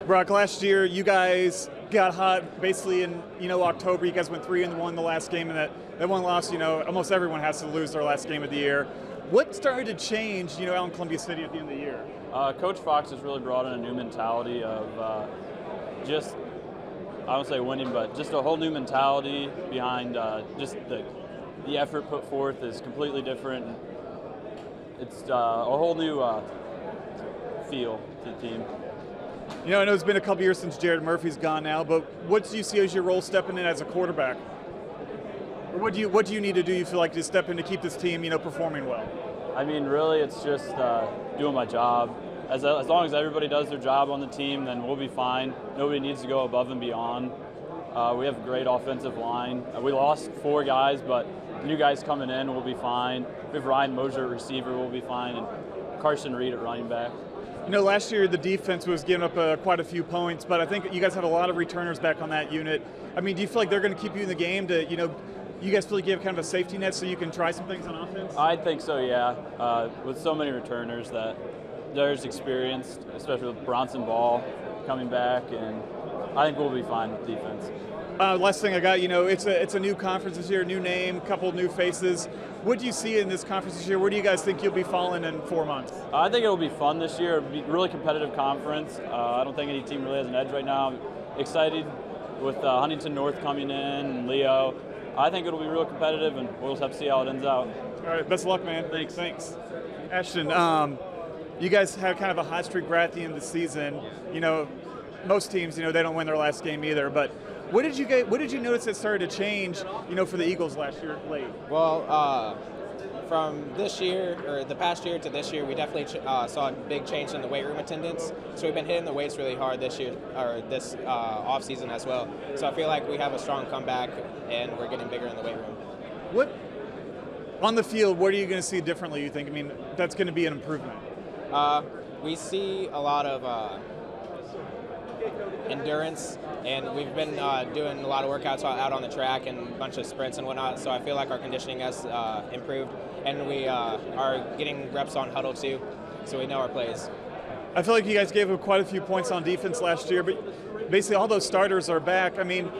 Brock, last year you guys got hot basically in October. You guys went 3-1 the last game, and that one loss. Almost everyone has to lose their last game of the year. What started to change, out in Columbia City at the end of the year? Coach Fox has really brought in a new mentality of just, I don't say winning, but just a whole new mentality behind just the effort put forth is completely different. It's a whole new feel to the team. I know it's been a couple years since Jared Murphy's gone now, but what do you see as your role stepping in as a quarterback? Or what do you need to do, you feel like, to step in to keep this team, performing well? I mean, really, it's just doing my job. As long as everybody does their job on the team, then we'll be fine. Nobody needs to go above and beyond. We have a great offensive line. We lost 4 guys, but new guys coming in will be fine. We have Ryan Mosier at receiver, will be fine, and Carson Reed at running back. Last year the defense was giving up quite a few points, but I think you guys have a lot of returners back on that unit. I mean, do you feel like they're going to keep you in the game to, you guys feel like you have kind of a safety net so you can try some things on offense? I think so, yeah. With so many returners that there's experience, especially with Bronson Ball coming back, and I think we'll be fine with defense. Last thing I got, it's a new conference this year, new name, couple new faces. What do you see in this conference this year? Where do you guys think you'll be falling in 4 months? I think it'll be fun this year. It'll be a really competitive conference. I don't think any team really has an edge right now. I'm excited with Huntington North coming in and Leo. I think it'll be real competitive, and we'll just have to see how it ends out. All right, best of luck, man. Thanks. Ashton, you guys have kind of a hot streak right at the end of the season. Most teams, they don't win their last game either, but what did you notice that started to change, for the Eagles last year late? Well, from this year, or the past year to this year, we definitely saw a big change in the weight room attendance. So we've been hitting the weights really hard this year, or this off season as well. So I feel like we have a strong comeback, and we're getting bigger in the weight room. On the field, what are you going to see differently, you think? I mean, that's going to be an improvement. We see a lot of endurance, and we've been doing a lot of workouts out on the track and a bunch of sprints and whatnot, so I feel like our conditioning has improved, and we are getting reps on huddle too, so we know our plays. I feel like you guys gave up quite a few points on defense last year, but basically all those starters are back. I mean,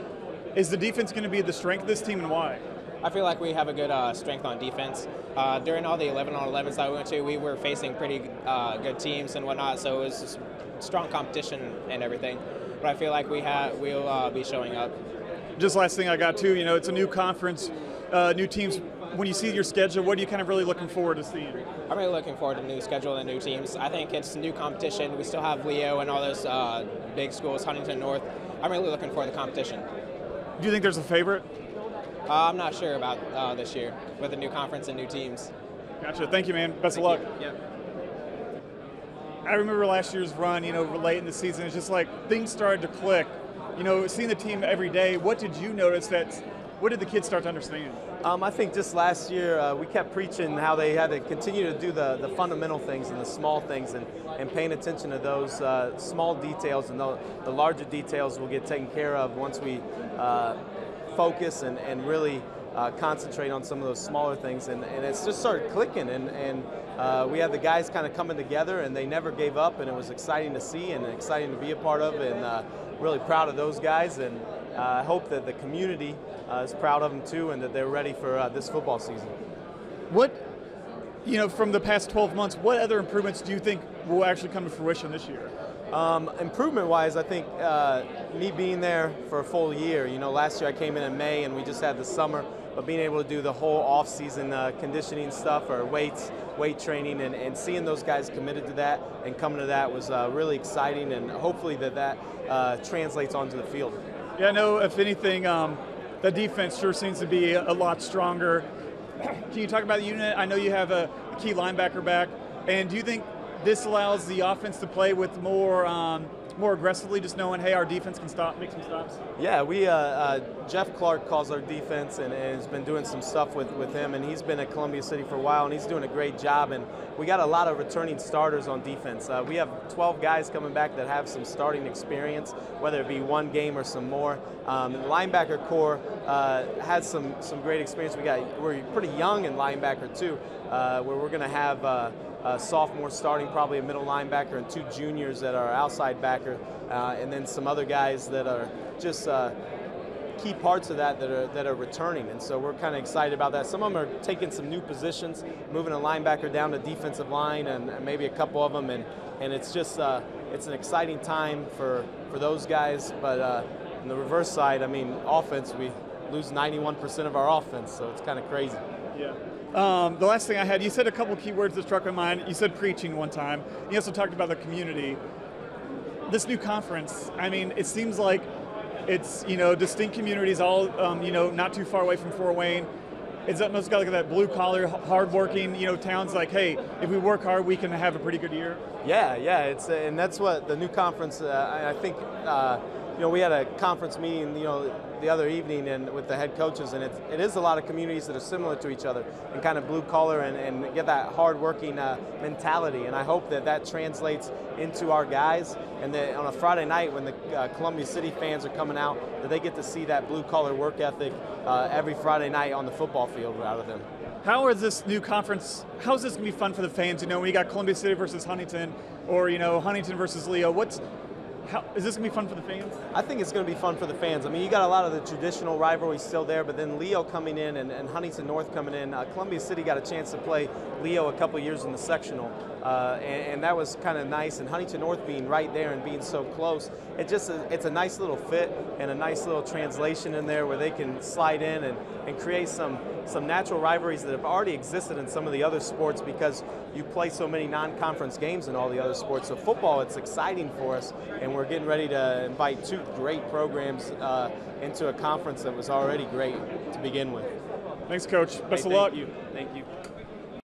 is the defense going to be the strength of this team, and why? I feel like we have a good strength on defense. During all the 11-on-11s that we went to, we were facing pretty good teams and whatnot, so it was just strong competition and everything. But I feel like we'll be showing up. Just last thing I got too, it's a new conference, new teams. When you see your schedule, what are you kind of really looking forward to seeing? I'm really looking forward to new schedule and new teams. I think it's new competition. We still have Leo and all those big schools, Huntington North. I'm really looking forward to competition. Do you think there's a favorite? I'm not sure about this year with the new conference and new teams. Gotcha. Thank you, man. Best of luck. Yeah. I remember last year's run, late in the season, it's just like things started to click. Seeing the team every day, what did you notice what did the kids start to understand? I think just last year we kept preaching how they had to continue to do the fundamental things and the small things and paying attention to those small details, and the larger details will get taken care of once we focus and really concentrate on some of those smaller things, and it's just started clicking, and we had the guys kind of coming together, and they never gave up, and it was exciting to see and exciting to be a part of, and really proud of those guys, and I hope that the community is proud of them too, and that they're ready for this football season. From the past 12 months, what other improvements do you think will actually come to fruition this year? Improvement-wise, I think me being there for a full year, last year I came in May and we just had the summer, but being able to do the whole off-season conditioning stuff or weight training, and seeing those guys committed to that and coming to that was really exciting, and hopefully that translates onto the field. Yeah, I know, if anything, the defense sure seems to be a lot stronger. Can you talk about the unit? I know you have a key linebacker back, and do you think this allows the offense to play with more aggressively, just knowing, hey, our defense can make some stops? Yeah, we Jeff Clark calls our defense and has been doing some stuff with him, and he's been at Columbia City for a while, and he's doing a great job, and we got a lot of returning starters on defense. We have 12 guys coming back that have some starting experience, whether it be one game or some more. The linebacker core has some great experience. We're pretty young in linebacker too, where we're going to have sophomores starting, probably a middle linebacker, and 2 juniors that are outside backer, and then some other guys that are just key parts of that are returning, and so we're kind of excited about that. Some of them are taking some new positions, moving a linebacker down to defensive line, and maybe a couple of them, and it's just it's an exciting time for those guys. But on the reverse side, I mean, offense, we lose 91% of our offense, so it's kind of crazy. Yeah. The last thing I had, you said a couple key words that struck my mind. You said preaching one time. You also talked about the community. This new conference, I mean, it seems like it's, distinct communities all, not too far away from Fort Wayne. It's almost got like that blue collar, hardworking, towns like, hey, if we work hard, we can have a pretty good year. Yeah, it's and that's what the new conference. I think, we had a conference meeting, the other evening and with the head coaches, and it is a lot of communities that are similar to each other and kind of blue collar and get that hard-working mentality. And I hope that translates into our guys, and that on a Friday night when the Columbia City fans are coming out, that they get to see that blue collar work ethic every Friday night on the football field out of them. How is this new conference, how is this going to be fun for the fans? When you got Columbia City versus Huntington, or Huntington versus Leo, is this going to be fun for the fans? I think it's going to be fun for the fans. I mean, you got a lot of the traditional rivalries still there, but then Leo coming in and Huntington North coming in. Columbia City got a chance to play Leo a couple years in the sectional, and that was kind of nice. And Huntington North being right there and being so close, it's a nice little fit and a nice little translation in there where they can slide in and create some natural rivalries that have already existed in some of the other sports, because you play so many non-conference games in all the other sports. So football, it's exciting for us, and we're getting ready to invite 2 great programs into a conference that was already great to begin with. Thanks, Coach. Best of luck. Thank you.